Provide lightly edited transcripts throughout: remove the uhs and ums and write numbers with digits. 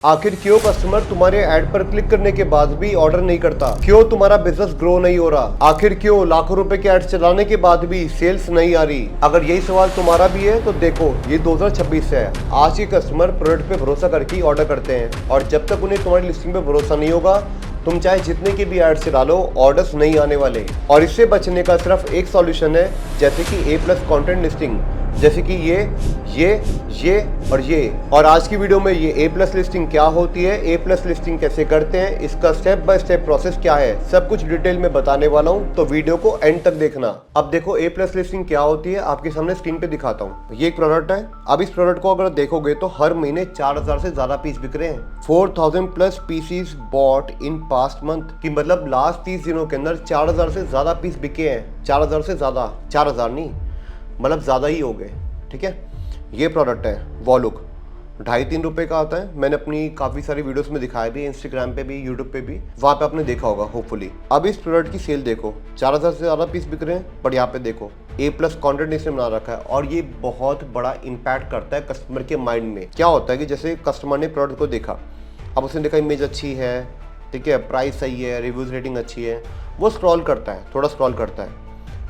आखिर क्यों कस्टमर तुम्हारे ऐड पर क्लिक करने के बाद भी ऑर्डर नहीं करता? क्यों तुम्हारा बिजनेस ग्रो नहीं हो रहा? आखिर क्यों लाखों रुपए के ऐड चलाने के बाद भी सेल्स नहीं आ रही? अगर यही सवाल तुम्हारा भी है तो देखो, ये 2026 है। आज के कस्टमर प्रोडक्ट पे भरोसा करके ही ऑर्डर करते हैं, और जब तक उन्हें तुम्हारी लिस्टिंग पे भरोसा नहीं होगा, तुम चाहे जितने की भी एड्स चला लो, ऑर्डर्स नहीं आने वाले। और इससे बचने का सिर्फ एक सॉल्यूशन है, जैसे कि A+ कंटेंट लिस्टिंग, जैसे कि ये और ये। और आज की वीडियो में ये A+ लिस्टिंग क्या होती है, A+ लिस्टिंग कैसे करते हैं, इसका स्टेप बाय स्टेप प्रोसेस क्या है, सब कुछ डिटेल में बताने वाला हूं, तो वीडियो को एंड तक देखना। अब देखो A+ लिस्टिंग क्या होती है, आपके सामने स्क्रीन पे दिखाता हूं। ये एक प्रोडक्ट है। अब इस प्रोडक्ट को अगर देखोगे तो हर महीने 4000 से ज्यादा पीस बिक रहे हैं। 4000+ pieces bought in past month, की मतलब लास्ट 30 दिनों के अंदर 4000 से ज्यादा पीस बिके हैं। 4000 से ज्यादा, 4000 नहीं, मतलब ज्यादा ही हो गए। ठीक है, ये प्रोडक्ट है वॉलुक, 2.5-3 रुपए का आता है। मैंने अपनी काफी सारी वीडियोस में दिखाया भी, इंस्टाग्राम पे भी, यूट्यूब पे भी, वहां पे आपने देखा होगा होपफुली। अब इस प्रोडक्ट की सेल देखो, 4000 से ज्यादा पीस बिक रहे हैं, बट यहाँ पे देखो A+ कंटेंट इसने बना रखा है, और ये बहुत बड़ा इम्पैक्ट करता है कस्टमर के माइंड में। क्या होता है कि जैसे कस्टमर ने प्रोडक्ट को देखा, अब उसने देखा इमेज अच्छी है, ठीक है, प्राइस सही है, रिव्यूज रेटिंग अच्छी है, वो स्क्रॉल करता है, थोड़ा स्क्रॉल करता है,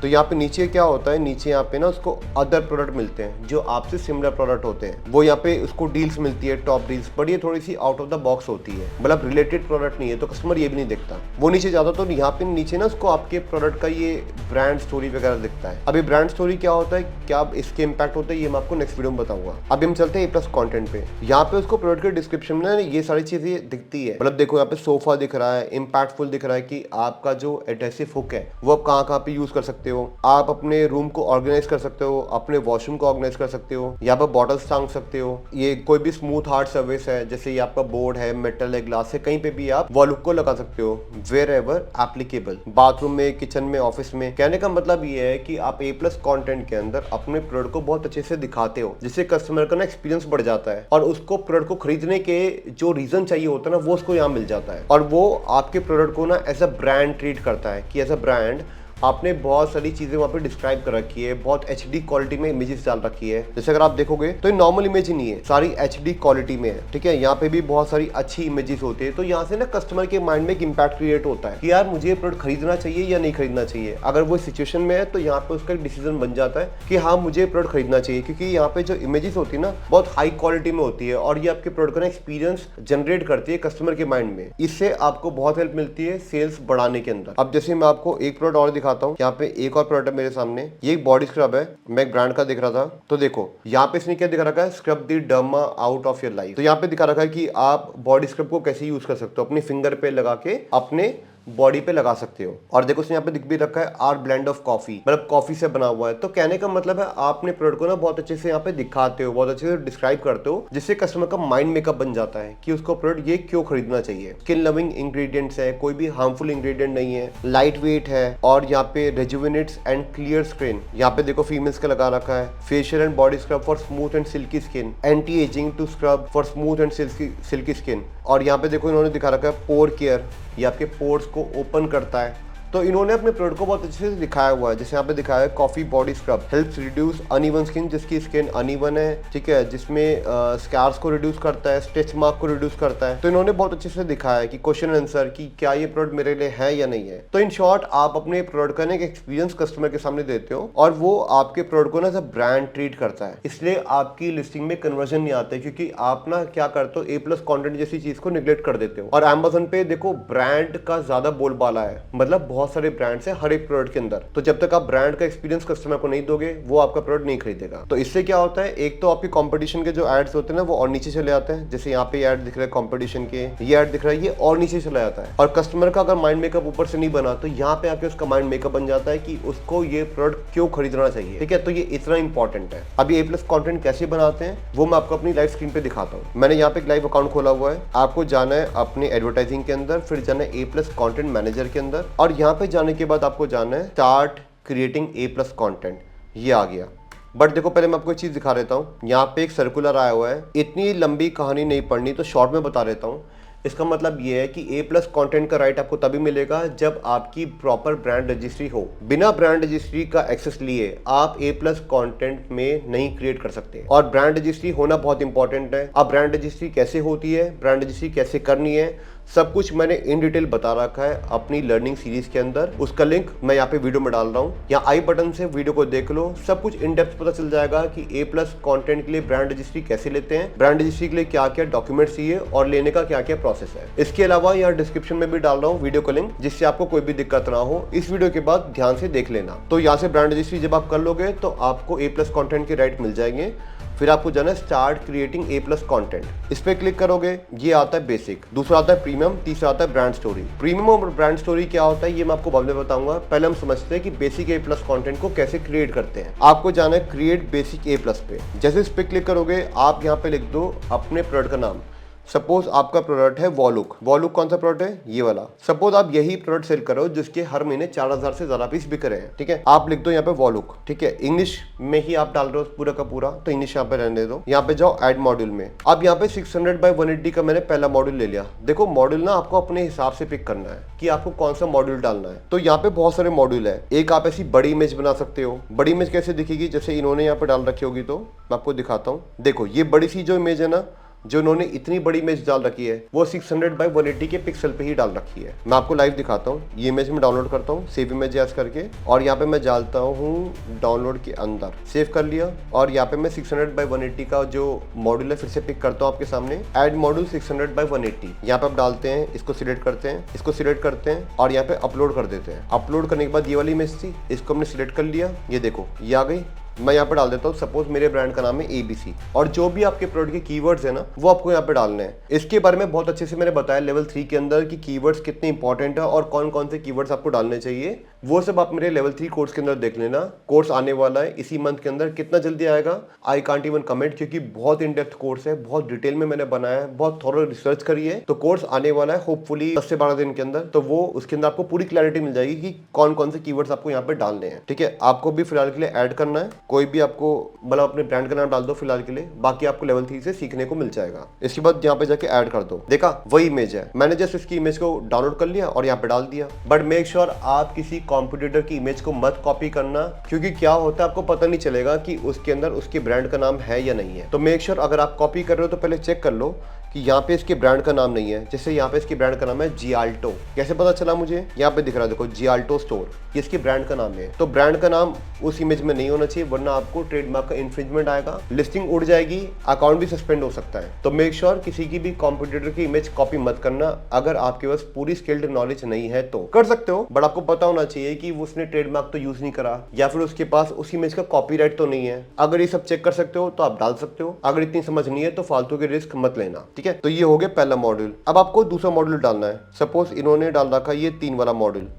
तो यहाँ पे नीचे क्या होता है, नीचे यहाँ पे ना उसको अदर प्रोडक्ट मिलते हैं जो आपसे सिमिलर प्रोडक्ट होते हैं। वो यहाँ पे उसको डील्स मिलती है, टॉप डील्स, बट ये थोड़ी सी आउट ऑफ द बॉक्स होती है, मतलब रिलेटेड प्रोडक्ट नहीं है, तो कस्टमर ये भी नहीं देखता। वो नीचे जाता तो यहाँ पे नीचे ना उसको आपके प्रोडक्ट का ये ब्रांड स्टोरी वगैरह दिखता है। अभी ब्रांड स्टोरी क्या होता है, क्या इसके इम्पैक्ट होता है, ये मैं आपको नेक्स्ट वीडियो में बताऊंगा। अभी हम चलते हैं A+ कंटेंट पे। यहाँ पे उसको प्रोडक्ट के डिस्क्रिप्शन में ये सारी चीजें दिखती है, मतलब देखो यहाँ पे सोफा दिख रहा है, इम्पैक्टफुल दिख रहा है कि आपका जो एडहेसिव हुक है वो आप कहाँ पे यूज कर सकते हो, आप अपने रूम को ऑर्गेनाइज कर सकते हो, अपने वॉशरूम को ऑर्गेनाइज कर सकते हो, यहाँ पर बॉटल्स टांग सकते हो। ये कोई भी स्मूथ हार्ड सर्विस है, जैसे ये आपका बोर्ड है, मेटल है, ग्लास है, कहीं पे भी आप वॉलुक को लगा सकते हो, वेयर एवर एप्लीकेबल, बाथरूम में, किचन में, ऑफिस में। कहने का मतलब ये है कि आप A+ कंटेंट के अंदर अपने प्रोडक्ट को बहुत अच्छे से दिखाते हो, जिससे कस्टमर का ना एक्सपीरियंस बढ़ जाता है, और उसको प्रोडक्ट को खरीदने के जो रीजन चाहिए होता है ना, वो उसको यहाँ मिल जाता है, और वो आपके प्रोडक्ट को ना एज अ ब्रांड ट्रीट करता है कि एज अ ब्रांड आपने बहुत सारी चीजें वहाँ पे डिस्क्राइब कर रखी है, बहुत HD क्वालिटी में इमेजेस डाल रखी है। जैसे अगर आप देखोगे तो ये नॉर्मल इमेज ही नहीं है, सारी HD क्वालिटी में है। ठीक है, यहाँ पे भी बहुत सारी अच्छी इमेजेस होती है, तो यहाँ से ना कस्टमर के माइंड में एक इम्पैक्ट क्रिएट होता है कि यार मुझे ये प्रोडक्ट खरीदना चाहिए या नहीं खरीदना चाहिए। अगर वो सिचुएशन में है तो यहाँ पे उसका एक डिसीजन बन जाता है कि हाँ मुझे प्रोडक्ट खरीदना चाहिए, क्योंकि यहाँ पे जो इमेजेस होती है ना बहुत हाई क्वालिटी में होती है, और ये आपके प्रोडक्ट का एक्सपीरियंस जनरेट करती है कस्टमर के माइंड में। इससे आपको बहुत हेल्प मिलती है सेल्स बढ़ाने के अंदर। अब जैसे मैं आपको एक प्रोडक्ट और दिखाता हूँ, यहाँ पे एक और प्रोडक्ट है मेरे सामने, ये एक बॉडी स्क्रब है, मैं एक ब्रांड का दिख रहा था, तो देखो यहाँ पे इसने क्या दिखा रखा है, scrub the derma out of your life. तो यहाँ पे दिखा रखा है कि आप बॉडी स्क्रब को कैसे यूज कर सकते हो, अपने फिंगर पे लगा के अपने बॉडी पे लगा सकते हो। और देखो यहाँ पे दिख भी रखा है आर ब्लेंड ऑफ कॉफी, मतलब कॉफी से बना हुआ है। तो कहने का मतलब है आपने प्रोडक्ट को ना बहुत अच्छे से यहाँ पे दिखाते हो, बहुत अच्छे से डिस्क्राइब करते हो, जिससे कस्टमर का माइंड मेकअप बन जाता है कि उसको प्रोडक्ट ये क्यों खरीदना चाहिए। स्किन लविंग इंग्रेडिएंट्स है, कोई भी हार्मफुल इंग्रेडिएंट नहीं है, लाइट वेट है, और यहाँ पे रेजुविनेट्स एंड क्लियर स्किन। यहाँ पे देखो फीमेल्स का लगा रखा है, facial and body scrub for smooth and silky skin, anti ageing two scrub for smooth and silky skin. और यहाँ पे देखो इन्होंने दिखा रखा है पोर केयर, ये आपके पोर्स को ओपन करता है। तो इन्होंने अपने प्रोडक्ट को बहुत अच्छे से दिखाया हुआ है। जैसे यहाँ पे दिखाया है coffee body scrub helps reduce uneven skin, जिसकी स्किन अनइवन है, ठीक है, जिसमें स्कैर्स को रिड्यूस करता है, स्टिच मार्क को रिड्यूस करता है। तो इन्होंने बहुत अच्छे से दिखाया है कि क्वेश्चन आंसर कि क्या ये प्रोडक्ट मेरे लिए है या नहीं है। तो इन शॉर्ट आप अपने प्रोडक्ट का एक एक्सपीरियंस कस्टमर के सामने देते हो, और वो आपके प्रोडक्ट को ना एज अ ब्रांड ट्रीट करता है, इसलिए आपकी लिस्टिंग में कन्वर्जन नहीं आता है, क्योंकि आप ना क्या करते हो, A+ कंटेंट जैसी चीज को निगलेक्ट कर देते हो। और Amazon पे देखो ब्रांड का ज्यादा बोलबाला है, मतलब बहुत सारे ब्रांड्स है हर एक प्रोडक्ट के अंदर, तो जब तक आप ब्रांड का एक्सपीरियंस कस्टमर को नहीं दोगे, वो आपका प्रोडक्ट नहीं खरीदेगा। तो इससे क्या होता है, एक तो आपकी कंपटीशन के जो एड्स होते हैं ना वो और नीचे चले आते हैं, जैसे यहाँ पे ऐड दिख रहा है कंपटीशन के, ये ऐड दिख रहा है, ये और नीचे चला जाता है। और कस्टमर का अगर माइंड मेकअप ऊपर से नहीं बना, तो यहाँ पे आके उसका माइंड मेकअप बन जाता है कि उसको ये प्रोडक्ट क्यों खरीदना चाहिए। ठीक है, तो ये इतना इंपॉर्टेंट है। अभी A+ कंटेंट कैसे बनाते हैं वो मैं आपको अपनी लाइव स्क्रीन पे दिखाता हूँ। मैंने यहाँ पे एक लाइव अकाउंट खोला हुआ है, आपको जाना है अपने एडवर्टाइजिंग के अंदर, फिर जाना है A+ कंटेंट मैनेजर के अंदर, और यहाँ पे जाने के बाद आपको जाना है स्टार्ट क्रिएटिंग A+ कंटेंट। ये आ गया, बट देखो पहले मैं आपको एक चीज दिखा देता हूँ। यहाँ पे एक सर्कुलर आया हुआ है, इतनी लंबी कहानी नहीं पढ़नी, तो शॉर्ट में बता देता हूँ। इसका मतलब ये है कि A+ कंटेंट का राइट आपको तभी मिलेगा जब आपकी प्रॉपर ब्रांड रजिस्ट्री हो। बिना ब्रांड रजिस्ट्री का एक्सेस लिए आप A+ कंटेंट में नहीं क्रिएट कर सकते, और ब्रांड रजिस्ट्री होना बहुत इंपॉर्टेंट है। अब ब्रांड रजिस्ट्री कैसे होती है, ब्रांड रजिस्ट्री कैसे करनी है, सब कुछ मैंने इन डिटेल बता रखा है अपनी लर्निंग सीरीज के अंदर। उसका लिंक मैं यहाँ पे वीडियो में डाल रहा हूँ, यहाँ आई बटन से वीडियो को देख लो। सब कुछ इन डेप्थ पता चल जाएगा कि A+ कंटेंट के लिए ब्रांड रजिस्ट्री कैसे लेते हैं, ब्रांड रजिस्ट्री के लिए क्या क्या डॉक्यूमेंट्स चाहिए और लेने का क्या क्या प्रोसेस है। इसके अलावा यहाँ डिस्क्रिप्शन में भी डाल रहा हूँ वीडियो का लिंक, जिससे आपको कोई भी दिक्कत ना हो। इस वीडियो के बाद ध्यान से देख लेना। तो यहाँ से ब्रांड रजिस्ट्री जब आप कर लोगे तो आपको A+ कंटेंट के राइट मिल जाएंगे। फिर आपको जाना स्टार्ट क्रिएटिंग A+ कंटेंट, इस पे क्लिक करोगे। ये आता है बेसिक, दूसरा आता है प्रीमियम, तीसरा आता है ब्रांड स्टोरी। प्रीमियम और ब्रांड स्टोरी क्या होता है ये मैं आपको बाद में बताऊंगा। पहले हम समझते हैं कि बेसिक A+ कंटेंट को कैसे क्रिएट करते हैं। आपको जाना है क्रिएट बेसिक A+ पे। जैसे इस पे क्लिक करोगे आप यहाँ पे लिख दो अपने प्रोडक्ट का नाम। सपोज आपका प्रोडक्ट है वॉलुक। वॉलुक कौन सा प्रोडक्ट है, ये वाला। सपोज आप यही प्रोडक्ट सेल करो जिसके हर महीने 4000 से ज्यादा पीस बिक रहे हैं, ठीक है। आप लिख दो यहाँ पे वॉलुक, ठीक है। इंग्लिश में ही आप डाल रहे हो पूरा का पूरा, तो इंग्लिश यहाँ पे रहने दो। यहाँ पे जाओ ऐड मॉड्यूल में। अब यहाँ पे 600/180 का मैंने पहला मॉड्यूल ले लिया। देखो मॉड्यूल ना आपको अपने हिसाब से पिक करना है कि आपको कौन सा मॉड्यूल डालना है। तो यहाँ पे बहुत सारे मॉड्यूल है। एक आप ऐसी बड़ी इमेज बना सकते हो। बड़ी इमेज कैसे दिखेगी, जैसे इन्होंने यहाँ पे डाल रखी होगी, तो मैं आपको दिखाता हूँ। देखो ये बड़ी सी जो इमेज है ना, जो उन्होंने इतनी बड़ी इमेज डाल रखी है वो 600/180 के पिक्सल पे ही डाल रखी है। मैं आपको लाइव दिखाता हूँ। ये इमेज में डाउनलोड करता हूँ सेव इमेज एज करके, और यहाँ पे मैं डालता हूँ डाउनलोड के अंदर। सेव कर लिया, और यहाँ पे मैं 600/180 का जो मॉड्यूल है फिर से पिक करता हूँ आपके सामने। ऐड मॉड्यूल 600/180 यहाँ पे आप डालते हैं, इसको सिलेक्ट करते हैं, इसको सिलेक्ट करते हैं और यहाँ पे अपलोड कर देते हैं। अपलोड करने के बाद ये वाली इमेज थी, इसको हमने सिलेक्ट कर लिया। ये देखो ये आ गई। मैं यहाँ पे डाल देता हूँ, सपोज मेरे ब्रांड का नाम है ABC, और जो भी आपके प्रोडक्ट के कीवर्ड्स है ना वो आपको यहाँ पे डालने हैं। इसके बारे में बहुत अच्छे से मैंने बताया लेवल 3 के अंदर कि कीवर्ड्स कितने इंपॉर्टेंट है और कौन कौन से कीवर्ड्स आपको डालने चाहिए। वो सब आप मेरे लेवल 3 कोर्स के अंदर देख लेना। कोर्स आने वाला है इसी मंथ के अंदर। कितना जल्दी आएगा आई कांट इवन कमेंट, क्योंकि बहुत इन डेप्थ कोर्स है, बहुत डिटेल में मैंने बनाया है, बहुत थोड़ा रिसर्च करी है। तो कोर्स आने वाला है होपफुली 10 से 12 दिन के अंदर। तो वो उसके अंदर आपको पूरी क्लैरिटी मिल जाएगी कि कौन कौन से कीवर्ड्स आपको यहाँ पे डालने हैं, ठीक है। आपको भी फिलहाल के लिए ऐड करना है, कोई भी आपको मतलब अपने ब्रांड का नाम डाल दो फिलहाल के लिए, बाकी आपको लेवल 3 से सीखने को मिल जाएगा। इसके बाद यहाँ पे जाके ऐड कर दो। देखा वही इमेज है, मैंने जस्ट इसकी इमेज को डाउनलोड कर लिया और यहाँ पे डाल दिया। बट मेक श्योर आप किसी कॉम्पिटिटर की इमेज को मत कॉपी करना, क्योंकि क्या होता है आपको पता नहीं चलेगा कि उसके अंदर उसके ब्रांड का नाम है या नहीं है। तो मेक श्योर अगर आप कॉपी कर रहे हो तो पहले चेक कर लो कि यहाँ पे इसके ब्रांड का नाम नहीं है। जैसे यहाँ पे इसके ब्रांड का नाम है जियाल्टो। कैसे पता चला मुझे, यहाँ पे दिख रहा है देखो जियाल्टो स्टोर, ये इसके ब्रांड का नाम है। तो ब्रांड का नाम उस इमेज में नहीं होना चाहिए, वरना आपको ट्रेडमार्क का इन्फ्रिंजमेंट आएगा, लिस्टिंग उड़ जाएगी, अकाउंट भी सस्पेंड हो सकता है। तो मेक श्योर किसी की भी कॉम्पिटिटर की इमेज कॉपी मत करना। अगर आपके पास पूरी स्किल्ड नॉलेज नहीं है तो कर सकते हो, बट आपको पता होना चाहिए कि उसने ट्रेडमार्क तो यूज नहीं करा या फिर उसके पास उस इमेज का कॉपीराइट तो नहीं है। अगर ये सब चेक कर सकते हो तो आप डाल सकते हो। अगर इतनी समझ नहीं है तो फालतू के रिस्क मत लेना, ठीक है। तो ये हो गया पहला मॉड्यूल। अब आपको दूसरा मॉड्यूल डालना है। सपोज इन्होंने डाल रखा ये 3 वाला मॉड्यूल,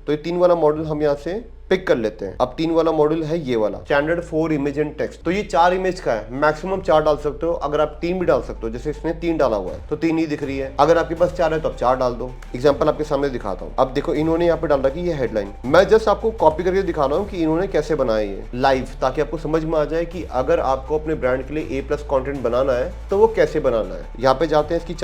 तो ये 3 वाला मॉड्यूल हम यहाँ से पिक कर लेते हैं। अब 3 वाला मॉड्यूल है ये वाला, स्टैंडर्ड 4 इमेज एंड टेक्स्ट। तो ये 4 इमेज का है, मैक्सिमम 4 डाल सकते हो। अगर आप 3 भी डाल सकते हो, जैसे इसने 3 डाला हुआ है तो 3 ही दिख रही है। अगर आपके पास 4 है तो आप 4 डाल दो। एग्जांपल आपके सामने दिखाता हूँ। अब देखो इन्होंने यहाँ पे डाल रखी ये हेडलाइन। मैं जस्ट आपको कॉपी करके दिखा रहा हूँ कि इन्होंने कैसे बनाया ये लाइव, ताकि आपको समझ में आ जाए कि अगर आपको अपने ब्रांड के लिए A+ कंटेंट बनाना है तो वो कैसे बनाना है। यहाँ पे जाते हैं, इसकी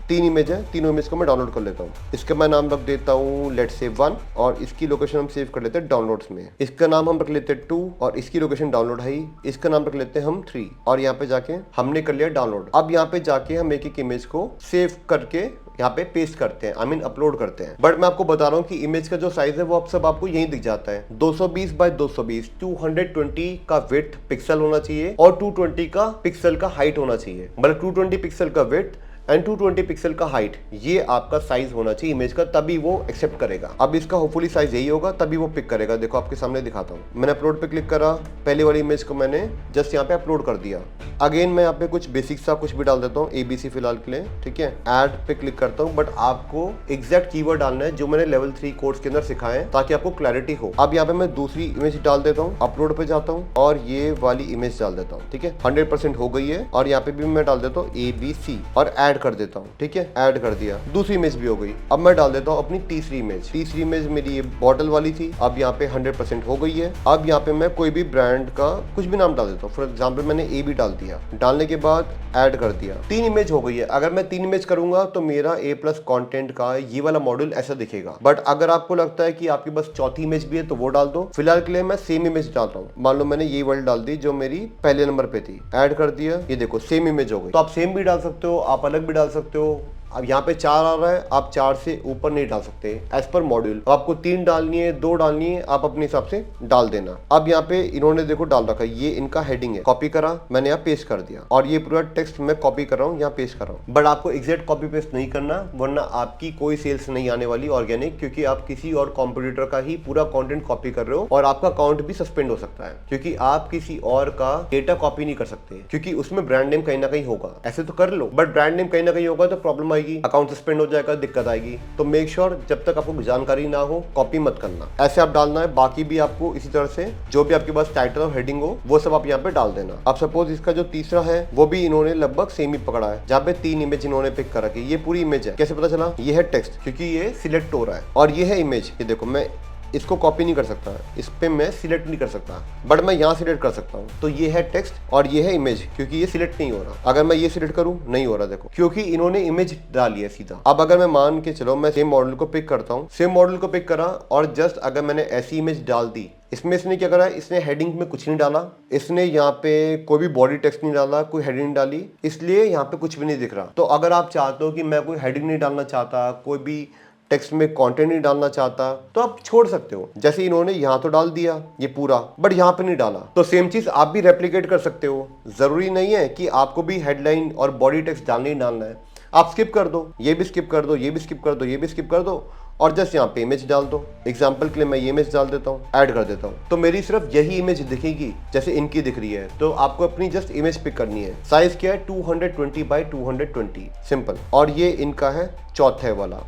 3 इमेज है, तीनों इमेज को मैं डाउनलोड कर लेता हूँ। इसका मैं नाम रख देता हूँ लेट्स से 1, और इसकी लोकेशन हम सेव कर लेते हैं डाउनलोड्स में। इसका नाम हम रख लेते हैं 2, और इसकी लोकेशन डाउनलोड है ही। इसका नाम रख लेते हैं हम 3, और यहाँ पे जाके हमने कर लिया डाउनलोड। अब यहाँ पे जाके हम एक इमेज को सेव करके यहाँ पे पेस्ट करते हैं, आई मीन अपलोड करते हैं। बट मैं आपको बता रहा हूँ कि इमेज का जो साइज है वो अब सब आपको यहीं दिख जाता है। 220x220, 220 का विड्थ पिक्सल होना चाहिए और 220 का पिक्सल का हाइट होना चाहिए। मतलब 220 पिक्सल का विड्थ एंड 220 पिक्सल का हाइट, ये आपका साइज होना चाहिए इमेज का, तभी वो एक्सेप्ट करेगा। अब इसका होपफुली साइज यही होगा, तभी वो पिक करेगा। देखो आपके सामने दिखाता हूँ। मैंने अपलोड पे क्लिक करा, पहले वाली इमेज को मैंने जस्ट यहाँ पे अपलोड कर दिया। अगेन मैं यहाँ पे कुछ बेसिक सा कुछ भी डाल देता हूँ, ABC फिलहाल के लिए, ठीक है। ऐड पे क्लिक करता हूँ, बट आपको एग्जैक्ट कीवर्ड डालना है जो मैंने लेवल 3 कोर्स के अंदर सिखाए, ताकि आपको क्लैरिटी हो। अब यहाँ पे मैं दूसरी इमेज डाल देता हूँ, अपलोड पे जाता हूँ और ये वाली इमेज डाल देता हूँ, ठीक है। 100% हो गई है, और यहाँ पे भी मैं डाल देता हूँ ABC और ऐड कर देता हूँ, ठीक है, ऐड कर दिया, दूसरी इमेज भी हो गई। अब मैं डाल देता हूँ अपनी तीसरी इमेज। तीसरी इमेज मेरी ये बॉटल वाली थी, अब यहाँ पे 100% हो गई है। अब यहाँ पे मैं कोई भी ब्रांड का कुछ भी नाम डाल देता हूँ, फॉर एग्जाम्पल मैंने ए बी डाल दिया। डालने के बाद ऐड कर दिया, 3 इमेज हो गई है। अगर मैं 3 इमेज करूंगा तो मेरा ए प्लस कॉन्टेंट का ये वाला मॉड्यूल ऐसा दिखेगा। बट अगर आपको लगता है कि आपके पास चौथी इमेज भी है तो वो डाल दो। फिलहाल के लिए मैं सेम इमेज डालता हूँ। मान लो मैंने ये वाली डाल दी जो मेरी पहले नंबर पे थी, ऐड कर दिया, ये देखो सेम इमेज हो गई। तो आप सेम भी डाल सकते हो, आप अलग भी डाल सकते हो। अब यहाँ पे 4 आ रहा है, आप 4 से ऊपर नहीं डाल सकते एज पर मॉड्यूल। आपको 3 डालनी है, 2 डालनी है, आप अपने हिसाब से डाल देना। अब यहाँ पे इन्होंने देखो डाल रखा है, ये इनका हेडिंग है, कॉपी करा मैंने, यहाँ पेस्ट कर दिया। और ये पूरा टेक्स्ट मैं कॉपी कर रहा हूँ, यहाँ पेस्ट कर रहा हूँ। बट आपको एग्जैक्ट कॉपी पेस्ट नहीं करना, वरना आपकी कोई सेल्स नहीं आने वाली ऑर्गेनिक, क्योंकि आप किसी और कॉम्पिटिटर का ही पूरा कॉन्टेंट कॉपी कर रहे हो और आपका अकाउंट भी सस्पेंड हो सकता है, क्योंकि आप किसी और का डेटा कॉपी नहीं कर सकते, क्योंकि उसमें ब्रांड नेम कहीं ना कहीं होगा। ऐसे तो कर लो, बट ब्रांड नेम कहीं ना कहीं होगा तो प्रॉब्लम आएगी, अकाउंट सस्पेंड हो जाएगा, दिक्कत आएगी। तो मेक श्योर जब तक आपको जानकारी ना हो कॉपी मत करना। ऐसे आप डालना है। बाकी भी आपको इसी तरह से जो भी आपके पास टाइटल और हेडिंग हो वो सब आप यहाँ पे डाल देना। अब सपोज इसका जो तीसरा है वो भी इन्होंने लगभग सेम ही पकड़ा है, जहाँ पे 3 इमेज इन्होंने पिक कर रखी है। ये पूरी इमेज है, कैसे पता चला? ये है टेक्स्ट, क्योंकि ये सिलेक्ट हो रहा है, और ये है इमेज। ये देखो मैं इसको कॉपी नहीं कर सकता, इस पे मैं सिलेक्ट नहीं कर सकता, बट मैं यहाँ सिलेक्ट कर सकता हूँ। तो ये है टेक्स्ट और ये है इमेज, क्योंकि ये सिलेक्ट नहीं हो रहा। अगर मैं ये सिलेक्ट करूँ नहीं हो रहा, देखो, क्योंकि इन्होंने इमेज डाली है सीधा। अब अगर मैं मान के चलो मैं सेम मॉडल को पिक करता हूँ, सेम मॉडल को पिक करा और जस्ट अगर मैंने ऐसी इमेज डाल दी, इसमें इसने क्या करा, इसने हेडिंग में कुछ नहीं डाला, इसने यहाँ पे कोई भी बॉडी टेक्स्ट नहीं डाला, कोई हेडिंग नहीं डाली, इसलिए यहाँ पे कुछ भी नहीं दिख रहा। तो अगर आप चाहते हो कि मैं कोई हेडिंग नहीं डालना चाहता, कोई भी टेक्स्ट में कंटेंट नहीं डालना चाहता, तो आप छोड़ सकते हो। जैसे इन्होंने यहाँ तो डाल दिया ये पूरा, बट यहाँ पे नहीं डाला, तो सेम चीज आप भी रेप्लिकेट कर सकते हो। जरूरी नहीं है कि आपको भी हेडलाइन और बॉडी टेक्स्ट डालना ही डालना है। आप स्किप कर दो, ये भी स्किप कर दो, ये भी स्किप कर दो, ये भी स्किप कर दो, और जस्ट यहाँ पे इमेज डाल दो। एग्जाम्पल के लिए मैं ये इमेज डाल देता हूँ, ऐड कर देता हूँ, तो मेरी सिर्फ यही इमेज दिखेगी जैसे इनकी दिख रही है। तो आपको अपनी जस्ट इमेज पिक करनी है। साइज क्या है? 220 बाई 220, सिंपल। और ये इनका है चौथे वाला,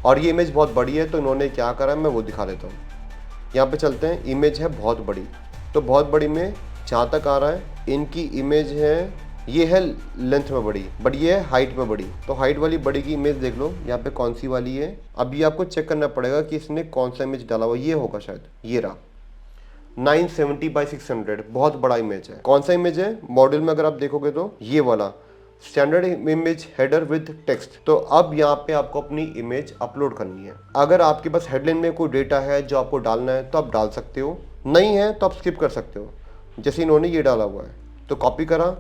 और ये इमेज बहुत बड़ी है, तो इन्होंने क्या करा है मैं वो दिखा देता हूँ। यहाँ पे चलते हैं, इमेज है बहुत बड़ी, तो बहुत बड़ी में जहाँ तक आ रहा है इनकी इमेज है, ये है लेंथ में बड़ी, बट ये है हाइट में बड़ी। तो हाइट वाली बड़ी की इमेज देख लो यहाँ पे कौन सी वाली है। अभी आपको चेक करना पड़ेगा कि इसने कौन सा इमेज डाला हुआ, ये होगा शायद, ये रहा 970 बाई 600, बहुत बड़ा इमेज है। कौन सा इमेज है? मॉडल में अगर आप देखोगे तो ये वाला standard image header with text. तो अब यहाँ पे आपको अपनी इमेज अपलोड करनी है। अगर आपके पास हेडलाइन में कोई डेटा है जो आपको डालना है तो आप डाल सकते हो, नहीं है तो आप स्किप कर सकते हो। जैसे इन्होंने ये डाला हुआ है तो कॉपी करा,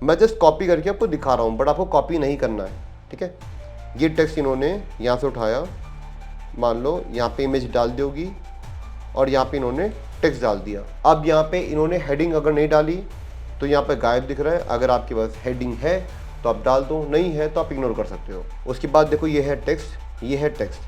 मैं जस्ट कॉपी करके आपको दिखा रहा हूँ, बट आपको कॉपी नहीं करना है, ठीक है। ये टेक्स्ट इन्होंने यहाँ से उठाया, मान लो यहाँ पे इमेज डाल दी होगी, और यहाँ पे इन्होंने टेक्स्ट डाल दिया। अब यहाँ पे इन्होंने हेडिंग अगर नहीं डाली तो यहाँ पे गायब दिख रहा है। अगर आपके पास हेडिंग है तो आप डाल दो, नहीं है तो आप इग्नोर कर सकते हो। उसके बाद देखो ये है टेक्स्ट, ये है टेक्स्ट,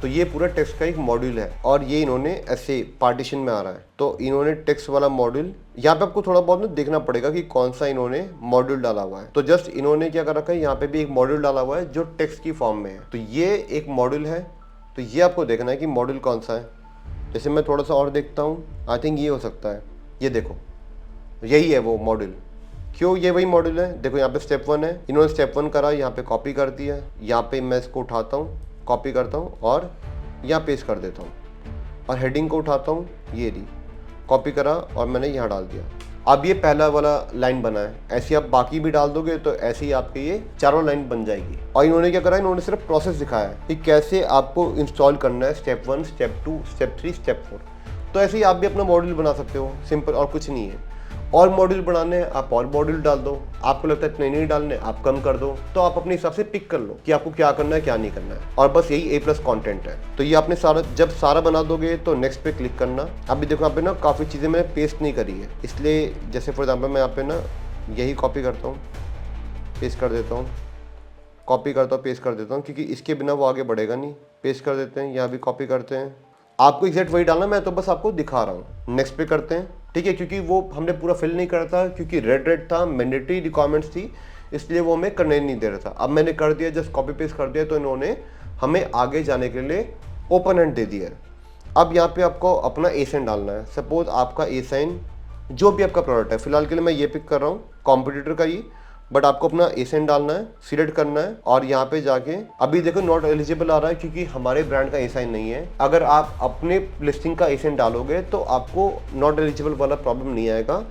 तो ये पूरा टेक्स्ट का एक मॉड्यूल है, और ये इन्होंने ऐसे पार्टीशन में आ रहा है। तो इन्होंने टेक्स्ट वाला मॉड्यूल, यहाँ पे आपको थोड़ा बहुत देखना पड़ेगा कि कौन सा इन्होंने मॉड्यूल डाला हुआ है। तो जस्ट इन्होंने क्या कर रखा है, यहाँ पे भी एक मॉड्यूल डाला हुआ है जो टेक्स्ट की फॉर्म में है। तो ये एक मॉड्यूल है, तो ये आपको देखना है कि मॉड्यूल कौन सा है। जैसे मैं थोड़ा सा और देखता हूँ, आई थिंक ये हो सकता है, ये देखो यही है वो मॉड्यूल। क्यों ये वही मॉड्यूल है? देखो यहाँ पे स्टेप 1 है, इन्होंने स्टेप 1 करा, यहाँ पे कॉपी कर दिया, यहाँ पे मैं इसको उठाता हूँ, कॉपी करता हूँ और यहाँ पेस्ट कर देता हूँ, और हेडिंग को उठाता हूँ, ये दी, कॉपी करा और मैंने यहाँ डाल दिया। अब ये पहला वाला लाइन बना है, ऐसे आप बाकी भी डाल दोगे तो ऐसे ही आपके ये चारों लाइन बन जाएगी। और इन्होंने क्या करा, इन्होंने सिर्फ प्रोसेस दिखाया है कि कैसे आपको इंस्टॉल करना है, स्टेप 1, स्टेप 2, स्टेप 3, स्टेप 4। तो ऐसे ही आप भी अपना मॉड्यूल बना सकते हो, सिंपल, और कुछ नहीं है। और मॉड्यूल बनाने हैं आप और मॉड्यूल डाल दो, आपको लगता है इतने नहीं डालने आप कम कर दो, तो आप अपने हिसाब से पिक कर लो कि आपको क्या करना है क्या नहीं करना है। और बस यही ए प्लस कॉन्टेंट है। तो ये आपने सारा, जब सारा बना दोगे तो नेक्स्ट पे क्लिक करना। अभी देखो यहाँ पे ना काफ़ी चीज़ें मैंने पेस्ट नहीं करी है, इसलिए जैसे फॉर एग्जाम्पल मैं यहाँ पे ना यही कॉपी करता हूँ, पेस्ट कर देता हूँ, कॉपी करता हूँ, पेस्ट कर देता हूँ, क्योंकि इसके बिना वो आगे बढ़ेगा नहीं। पेस्ट कर देते हैं, यहाँ भी कॉपी करते हैं। आपको एग्जैक्ट वही डालना, मैं तो बस आपको दिखा रहा हूँ। नेक्स्ट पे करते हैं, ठीक है, क्योंकि वो हमने पूरा फिल नहीं करा था, क्योंकि रेड था, मैंडेटरी रिक्वायरमेंट्स थी, इसलिए वो हमें करने नहीं दे रहा था। अब मैंने कर दिया, जस्ट कॉपी पेस्ट कर दिया, तो इन्होंने हमें आगे जाने के लिए ओपन एंड दे दिया। अब यहाँ पे आपको अपना ए साइन डालना है। सपोज आपका ए साइन जो भी आपका प्रोडक्ट है, फिलहाल के लिए मैं ये पिक कर रहा हूँ, कॉम्पिटिटर का ही, बट आपको अपना एसेंट डालना है, सिलेक्ट करना है और यहाँ पे जाके अभी देखो नॉट एलिजिबल आ रहा है क्योंकि हमारे ब्रांड का एसाइन नहीं है। अगर आप अपने लिस्टिंग का एसेंट डालोगे तो आपको नॉट एलिजिबल वाला प्रॉब्लम नहीं आएगा।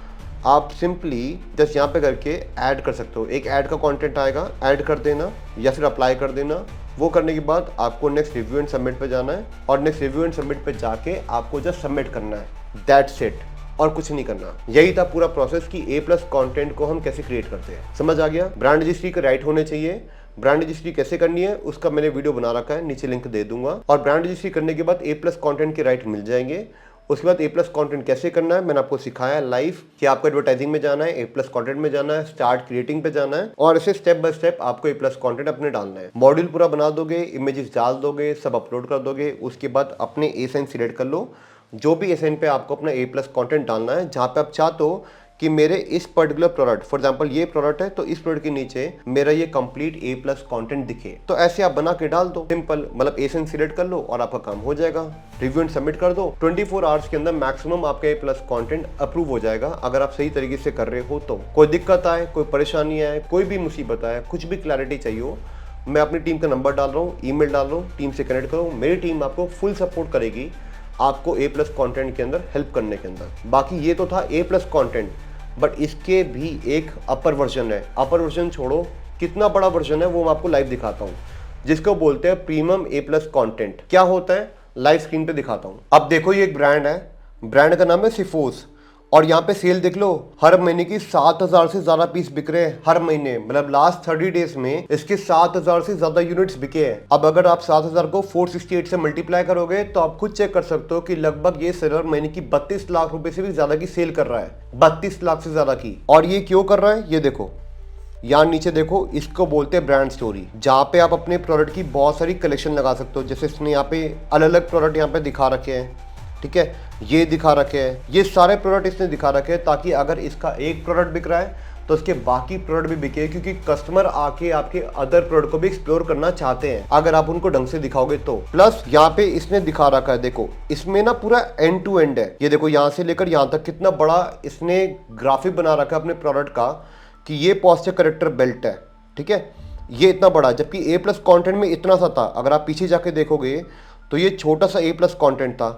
आप सिंपली जस्ट यहाँ पे करके ऐड कर सकते हो, एक ऐड का कंटेंट आएगा, ऐड कर देना या फिर अप्लाई कर देना। वो करने के बाद आपको नेक्स्ट रिव्यू एंड सबमिट पे जाना है और नेक्स्ट रिव्यू एंड सबमिट पे जाके आपको जस्ट सबमिट करना है, दैट्स इट, और कुछ नहीं करना। यही था पूरा प्रोसेस कि A+ कंटेंट को हम कैसे क्रिएट करते हैं। समझ आ गया? ब्रांड रजिस्ट्री के राइट होने चाहिए। ब्रांड रजिस्ट्री कैसे करनी है उसका मैंने वीडियो बना रखा है, नीचे लिंक दे दूंगा। और ब्रांड रजिस्ट्री करने के बाद A+ कंटेंट के राइट मिल जाएंगे। उसके बाद A+ कंटेंट कैसे करना है मैंने आपको सिखाया लाइव कि आपको एडवर्टाइजिंग में जाना है, A+ कंटेंट में जाना है, स्टार्ट क्रिएटिंग पे जाना है और ऐसे स्टेप बाय स्टेप आपको A+ कंटेंट अपने डालना है। मॉड्यूल पूरा बना दोगे, इमेजेस डाल दोगे, सब अपलोड कर दोगे। उसके बाद अपने एसाइन सिलेक्ट कर लो, जो भी एसाइन पे आपको अपना A+ कंटेंट डालना है, जहाँ पे आप चाहते हो कि मेरे इस पर्टिकुलर प्रोडक्ट, फॉर एग्जांपल ये प्रोडक्ट है तो इस प्रोडक्ट के नीचे मेरा ये कंप्लीट A+ कंटेंट दिखे, तो ऐसे आप बना के डाल दो। सिंपल, मतलब एसेंट सिलेक्ट कर लो और आपका काम हो जाएगा। रिव्यू एंड सबमिट कर दो, 24 आवर्स के अंदर मैक्सिमम आपका A+ कंटेंट अप्रूव हो जाएगा अगर आप सही तरीके से कर रहे हो तो। कोई दिक्कत आए, कोई परेशानी आए, कोई भी मुसीबत आए, कुछ भी क्लैरिटी चाहिए हो, मैं अपनी टीम का नंबर डाल रहा हूँ, ईमेल डाल रहा हूँ, टीम से कनेक्ट करो। मेरी टीम आपको फुल सपोर्ट करेगी आपको A+ कंटेंट के अंदर हेल्प करने के अंदर। बाकी ये तो था A+ कंटेंट, बट इसके भी एक अपर वर्जन है। अपर वर्जन छोड़ो, कितना बड़ा वर्जन है वो मैं आपको लाइव दिखाता हूँ, जिसको बोलते हैं प्रीमियम A+ कंटेंट। क्या होता है लाइव स्क्रीन पे दिखाता हूँ। अब देखो ये एक ब्रांड है, ब्रांड का नाम है सिफोस और यहाँ पे सेल देख लो, हर महीने की 7000 से ज्यादा पीस बिक रहे हैं हर महीने। मतलब लास्ट 30 डेज में इसके 7000 से ज्यादा यूनिट्स बिके हैं। अब अगर आप 7000 को 468 से मल्टीप्लाई करोगे तो आप खुद चेक कर सकते हो कि लगभग ये सेलर महीने की 32 लाख रुपए से भी ज्यादा की सेल कर रहा है, 32 लाख से ज्यादा की। और ये क्यों कर रहा है ये देखो, यहाँ नीचे देखो, इसको बोलते हैं ब्रांड स्टोरी, जहाँ पे आप अपने प्रोडक्ट की बहुत सारी कलेक्शन लगा सकते हो। जैसे इसने यहाँ पे अलग अलग प्रोडक्ट यहाँ पे दिखा रखे हैं, ठीक है, ये दिखा रखे हैं, ये सारे प्रोडक्ट इसने दिखा रखे हैं ताकि अगर इसका एक प्रोडक्ट बिक रहा है तो उसके बाकी प्रोडक्ट भी बिके, क्योंकि कस्टमर आके आपके अदर प्रोडक्ट को भी एक्सप्लोर करना चाहते हैं अगर आप उनको ढंग से दिखाओगे तो। प्लस यहाँ पे इसने दिखा रखा है, देखो इसमें ना पूरा एंड टू एंड है। ये देखो यहाँ से लेकर यहाँ तक कितना बड़ा इसने ग्राफिक बना रखा है अपने प्रोडक्ट का कि ये पॉस्चर करेक्टर बेल्ट है, ठीक है, ये इतना बड़ा, जबकि A+ कंटेंट में इतना सा था। अगर आप पीछे जाके देखोगे तो ये छोटा सा A+ कंटेंट था।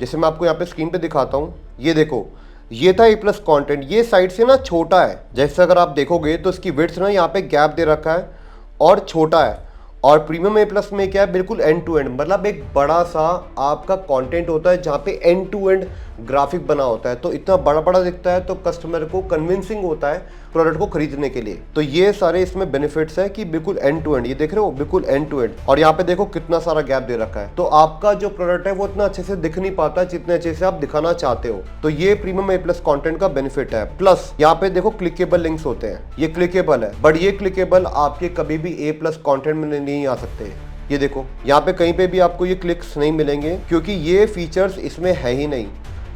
जैसे मैं आपको यहाँ पे स्क्रीन पे दिखाता हूँ, ये देखो ये था A+ कंटेंट, ये साइड से ना छोटा है। जैसे अगर आप देखोगे तो इसकी विड्थ ना यहाँ पे गैप दे रखा है और छोटा है। और प्रीमियम A+ में क्या है, बिल्कुल एंड टू एंड, मतलब एक बड़ा सा आपका कंटेंट होता है जहाँ पे एंड टू एंड ग्राफिक बना होता है, तो इतना बड़ा बड़ा दिखता है तो कस्टमर को कन्विंसिंग होता है प्रोडक्ट को खरीदने के लिए। तो ये सारे इसमें बेनिफिट्स है कि बिल्कुल एंड टू एंड, ये देख रहे हो बिल्कुल एंड टू एंड। और यहाँ पे देखो कितना सारा गैप दे रखा है, तो आपका जो प्रोडक्ट है वो इतना अच्छे से दिख नहीं पाता जितने अच्छे से आप दिखाना चाहते हो। तो ये प्रीमियम A+ कंटेंट का बेनिफिट है। प्लस यहाँ पे देखो क्लिकेबल लिंक्स होते हैं, ये क्लिकेबल है, बट ये क्लिकेबल आपके कभी भी A+ कंटेंट में नहीं आ सकते। ये देखो यहाँ पे कहीं पे भी आपको ये क्लिक्स नहीं मिलेंगे क्योंकि ये फीचर्स इसमें है ही नहीं।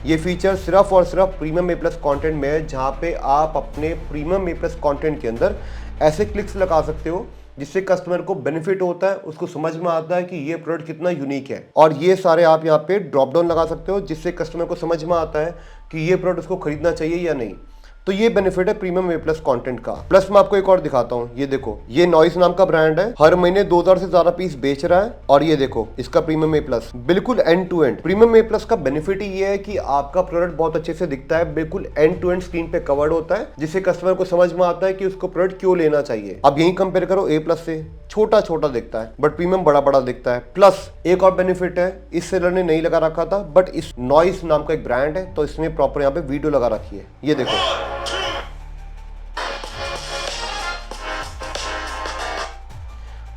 ये फीचर सिर्फ और सिर्फ प्रीमियम A+ कंटेंट में है, जहाँ पे आप अपने प्रीमियम A+ कंटेंट के अंदर ऐसे क्लिक्स लगा सकते हो जिससे कस्टमर को बेनिफिट होता है, उसको समझ में आता है कि ये प्रोडक्ट कितना यूनिक है। और ये सारे आप यहाँ पे ड्रॉप डाउन लगा सकते हो जिससे कस्टमर को समझ में आता है कि ये प्रोडक्ट उसको खरीदना चाहिए या नहीं। तो ये बेनिफिट है प्रीमियम A+ कंटेंट का। प्लस मैं आपको एक और दिखाता हूँ, ये देखो ये नॉइस नाम का ब्रांड है, हर महीने 2000 से ज्यादा पीस बेच रहा है। और ये देखो इसका प्रीमियम A+ बिल्कुल end to end. Premium A+ का बेनिफिट ही ये है कि आपका प्रोडक्ट बहुत अच्छे से दिखता है, बिल्कुल एंड टू एंड स्क्रीन पे कवर्ड होता है, जिससे कस्टमर को समझ में आता है कि उसको प्रोडक्ट क्यों लेना चाहिए। अब यही कंपेयर करो A+ से, छोटा छोटा दिखता है बट प्रीमियम बड़ा बड़ा दिखता है। प्लस एक और बेनिफिट है, इस सेलर ने नहीं लगा रखा था बट इस नॉइस नाम का एक ब्रांड है तो इसने प्रॉपर यहाँ पे वीडियो लगा रखी है, ये देखो।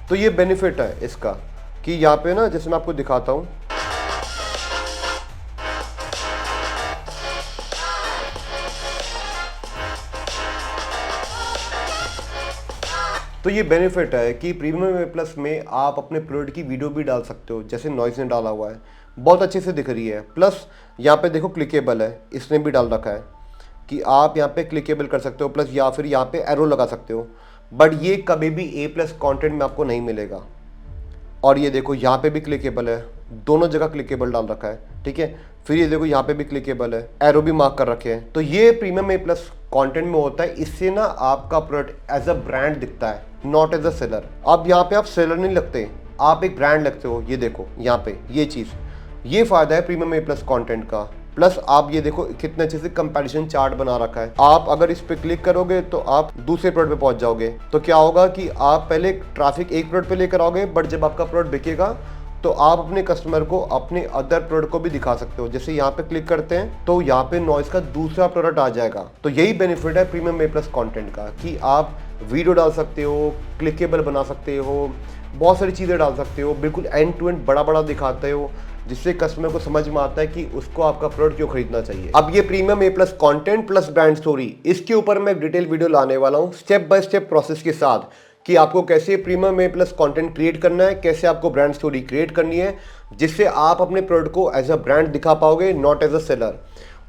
तो ये बेनिफिट है इसका कि यहाँ पे ना, जैसे मैं आपको दिखाता हूँ, तो ये बेनिफिट है कि प्रीमियम A+ में आप अपने प्रोडक्ट की वीडियो भी डाल सकते हो, जैसे नॉइस ने डाला हुआ है, बहुत अच्छे से दिख रही है। प्लस यहाँ पे देखो क्लिकेबल है, इसने भी डाल रखा है कि आप यहाँ पे क्लिकेबल कर सकते हो, प्लस या फिर यहाँ पे एरो लगा सकते हो, बट ये कभी भी A+ कंटेंट में आपको नहीं मिलेगा। और ये देखो यहाँ पे भी क्लिकेबल है, दोनों जगह क्लिकेबल डाल रखा है, ठीक है। फिर ये देखो यहाँ पे भी क्लिकेबल है, एरो भी मार्क कर रखे हैं। तो ये प्रीमियम ए प्लस कंटेंट में होता है। इससे ना आपका प्रोडक्ट एज अ ब्रांड दिखता है, नॉट एज अ सेलर। अब यहाँ पे आप सेलर नहीं लगते, आप एक ब्रांड लगते हो। ये देखो यहाँ पे ये चीज़, ये फायदा है प्रीमियम ए प्लस कंटेंट का। प्लस आप ये देखो कितने अच्छे से कंपैरिजन चार्ट बना रखा है। आप अगर इस पे क्लिक करोगे तो आप दूसरे प्रोडक्ट पे पहुंच जाओगे। तो क्या होगा कि आप पहले ट्रैफिक एक प्रोडक्ट पे लेकर आओगे, बट जब आपका प्रोडक्ट बिकेगा तो आप अपने कस्टमर को अपने अदर प्रोडक्ट को भी दिखा सकते हो। जैसे यहाँ पे क्लिक करते हैं तो यहाँ पे नॉइस का दूसरा प्रोडक्ट आ जाएगा। तो यही बेनिफिट है प्रीमियम ए प्लस कंटेंट का कि आप वीडियो डाल सकते हो, क्लिकेबल बना सकते हो, बहुत सारी चीज़ें डाल सकते हो, बिल्कुल एंड टू एंड बड़ा बड़ा दिखाते हो, जिससे कस्टमर को समझ में आता है कि उसको आपका प्रोडक्ट क्यों खरीदना चाहिए। अब ये premium A plus content plus brand story, इसके ऊपर मैं डिटेल वीडियो लाने वाला हूँ स्टेप बाय स्टेप प्रोसेस के साथ कि आपको कैसे premium A plus content create करना है, कैसे आपको ब्रांड स्टोरी क्रिएट करनी है, जिससे आप अपने प्रोडक्ट को एज अ ब्रांड दिखा पाओगे, नॉट एज अ सेलर।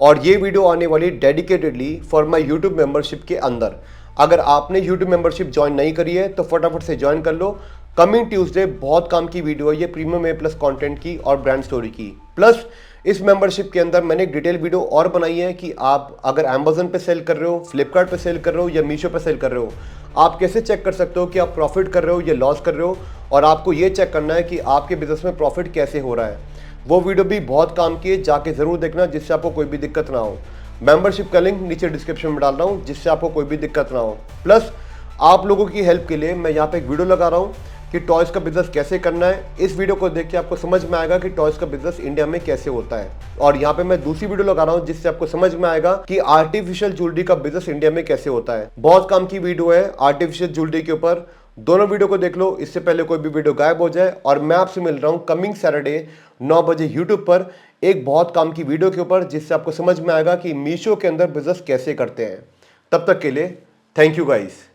और ये वीडियो आने वाली dedicatedly for my YouTube membership के अंदर। अगर आपने यूट्यूब मेंबरशिप ज्वाइन नहीं करी है तो फटाफट से ज्वाइन कर लो। कमिंग ट्यूसडे बहुत काम की वीडियो है ये प्रीमियम ए प्लस कंटेंट की और ब्रांड स्टोरी की। प्लस इस मेंबरशिप के अंदर मैंने एक डिटेल वीडियो और बनाई है कि आप अगर अमेजन पे सेल कर रहे हो, फ्लिपकार्ट पे सेल कर रहे हो या मीशो पे सेल कर रहे हो, आप कैसे चेक कर सकते हो कि आप प्रॉफिट कर रहे हो या लॉस कर रहे हो। और आपको ये चेक करना है कि आपके बिजनेस में प्रॉफिट कैसे हो रहा है। वो वीडियो भी बहुत काम की है, जाके ज़रूर देखना, जिससे आपको कोई भी दिक्कत ना हो। मेंबरशिप का लिंक नीचे डिस्क्रिप्शन में डाल रहा हूँ, जिससे आपको कोई भी दिक्कत ना हो। प्लस आप लोगों की हेल्प के लिए मैं यहाँ पे एक वीडियो लगा रहा हूँ कि टॉयज़ का बिजनेस कैसे करना है। इस वीडियो को देख के आपको समझ में आएगा कि टॉयज़ का बिजनेस इंडिया में कैसे होता है। और यहाँ पे मैं दूसरी वीडियो लगा रहा हूँ जिससे आपको समझ में आएगा कि आर्टिफिशियल ज्वेलरी का बिजनेस इंडिया में कैसे होता है। बहुत काम की वीडियो है आर्टिफिशियल ज्वेलरी के ऊपर, दोनों वीडियो को देख लो, इससे पहले कोई भी वीडियो गायब हो जाए। और मैं आपसे मिल रहा हूँ कमिंग सैटरडे 9 बजे यूट्यूब पर एक बहुत काम की वीडियो के ऊपर, जिससे आपको समझ में आएगा कि मीशो के अंदर बिजनेस कैसे करते हैं। तब तक के लिए थैंक यू गाइस।